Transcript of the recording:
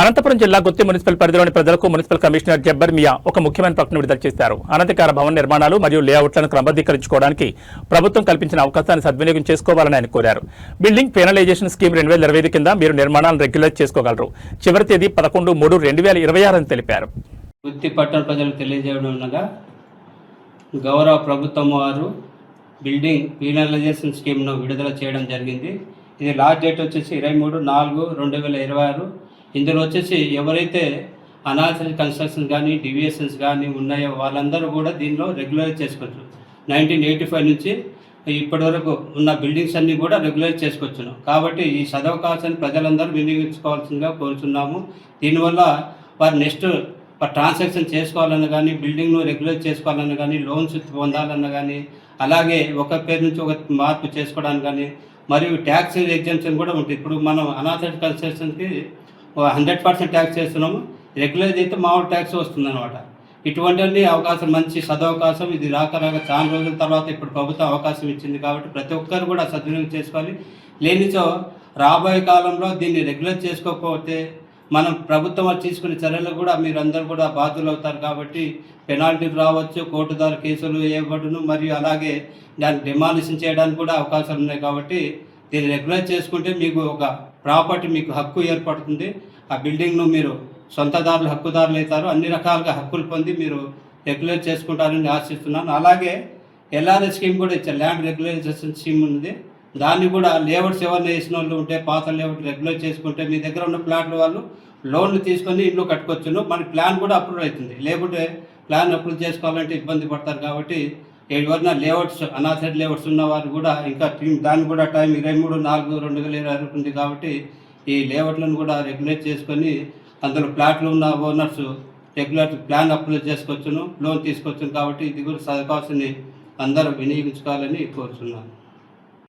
అనంతపురం జిల్లా గుత్తి మున్సిపల్ పరిధిలోని ప్రజలకు మున్సిపల్ కమిషనర్ జబ్బర్ మియా ఒక ముఖ్యమైన ప్రకటన విడుదల చేశారు. అనధికార భవన నిర్మాణాలు మరియు లేఅవుట్లను క్రమబద్ధీకరించుకోవడానికి ప్రభుత్వం కల్పించిన అవకాశాన్ని సద్వినియోగం చేసుకోవాలని ఆయన కోరారు. బిల్డింగ్ పెనలైజేషన్ స్కీమ్ 2025 కింద మీరు నిర్మాణాలను రెగ్యులైజ్ చేసుకోగలరు. చివరి తేదీ 11/3/2026 అని తెలిపారు. గుత్తి పట్టణ ప్రజలకు తెలియజేయడంగా గౌరవ ప్రభుత్వం వారు బిల్డింగ్ పీనలైజేషన్ స్కీమ్ను విడుదల చేయడం జరిగింది. ఇది లాస్ట్ డేట్ వచ్చేసి 23/4/2026. ఇందులో వచ్చేసి ఎవరైతే అనాథరైజ్ కన్స్ట్రక్షన్స్ కానీ డివియేషన్స్ కానీ ఉన్నాయో వాళ్ళందరూ కూడా దీనిలో రెగ్యులరైజ్ చేసుకోవచ్చు. 1985 నుంచి ఇప్పటి వరకు ఉన్న బిల్డింగ్స్ అన్నీ కూడా రెగ్యులరైజ్ చేసుకోవచ్చును. కాబట్టి ఈ సదవకాశాన్ని ప్రజలందరూ వినియోగించుకోవాల్సిందిగా కోరుతున్నాము. దీనివల్ల వారు నెక్స్ట్ ట్రాన్సాక్షన్ చేసుకోవాలన్నా కానీ, బిల్డింగ్ను రెగ్యులైజ్ చేసుకోవాలన్నా కానీ, లోన్స్ పొందాలన్నా కానీ, అలాగే ఒక పేరు నుంచి ఒక మార్పు చేసుకోవడానికి కానీ, మరియు ట్యాక్స్ ఎగ్జామ్షన్ కూడా ఉంటుంది. ఇప్పుడు మనం అనాథరైజ్ కన్స్ట్రక్షన్కి 100% ట్యాక్స్ చేస్తున్నాము, రెగ్యులైజ్ అయితే మామూలు ట్యాక్స్ వస్తుందన్నమాట. ఇటువంటి అవకాశం, మంచి సదవకాశం. ఇది రాక చాలా రోజుల తర్వాత ఇప్పుడు ప్రభుత్వం అవకాశం ఇచ్చింది కాబట్టి ప్రతి ఒక్కరు కూడా సద్వినియోగం చేసుకోవాలి. లేనిచో రాబోయే కాలంలో దీన్ని రెగ్యులైజ్ చేసుకోకపోతే మనం ప్రభుత్వం తీసుకునే చర్యలు కూడా మీరందరూ కూడా బాధ్యులు అవుతారు. కాబట్టి పెనాల్టీలు రావచ్చు, కోర్టు ద్వారా కేసులు వేయబడును, మరియు అలాగే దాన్ని డిమాలిషన్ చేయడానికి కూడా అవకాశాలు ఉన్నాయి. కాబట్టి దీన్ని రెగ్యులైజ్ చేసుకుంటే మీకు ఒక ప్రాపర్టీ, మీకు హక్కు ఏర్పడుతుంది. ఆ బిల్డింగ్ను మీరు సొంతదారులు, హక్కుదారులు అవుతారు. అన్ని రకాలుగా హక్కులు పొంది మీరు రెగ్యులైజ్ చేసుకుంటారని ఆశిస్తున్నాను. అలాగే ఎల్ఆర్ఎస్ స్కీమ్ కూడా ఇచ్చారు, ల్యాండ్ రెగ్యులైజేషన్ స్కీమ్ ఉంది. దాన్ని కూడా లేఅవుట్స్ ఎవరిని వేసిన వాళ్ళు ఉంటే పాత లేఅవుట్ రెగ్యులైజ్ చేసుకుంటే మీ దగ్గర ఉన్న ప్లాట్ల వాళ్ళు లోన్లు తీసుకొని ఇల్లు కట్టుకోవచ్చును. మన ప్లాన్ కూడా అప్రూవ్ అవుతుంది. లేకుంటే ప్లాన్ అప్రూవ్ చేసుకోవాలంటే ఇబ్బంది పడతారు. కాబట్టి ఎవరైనా లేఅవుట్స్, అనాథరైజ్ లేఅవుట్స్ ఉన్న వారు కూడా ఇంకా దాన్ని కూడా టైం 23/4/2026 ఉంది. కాబట్టి ఈ లేఅవుట్లను కూడా రెగ్యులేట్ చేసుకొని అందులో ప్లాట్లు ఉన్న ఓనర్స్ రెగ్యులర్ ప్లాన్ అప్రూవ్ చేసుకోవచ్చును, లోన్ తీసుకోవచ్చును. కాబట్టి ఇది కూడా సదవకాశాన్ని అందరూ వినియోగించుకోవాలని కోరుతున్నాను.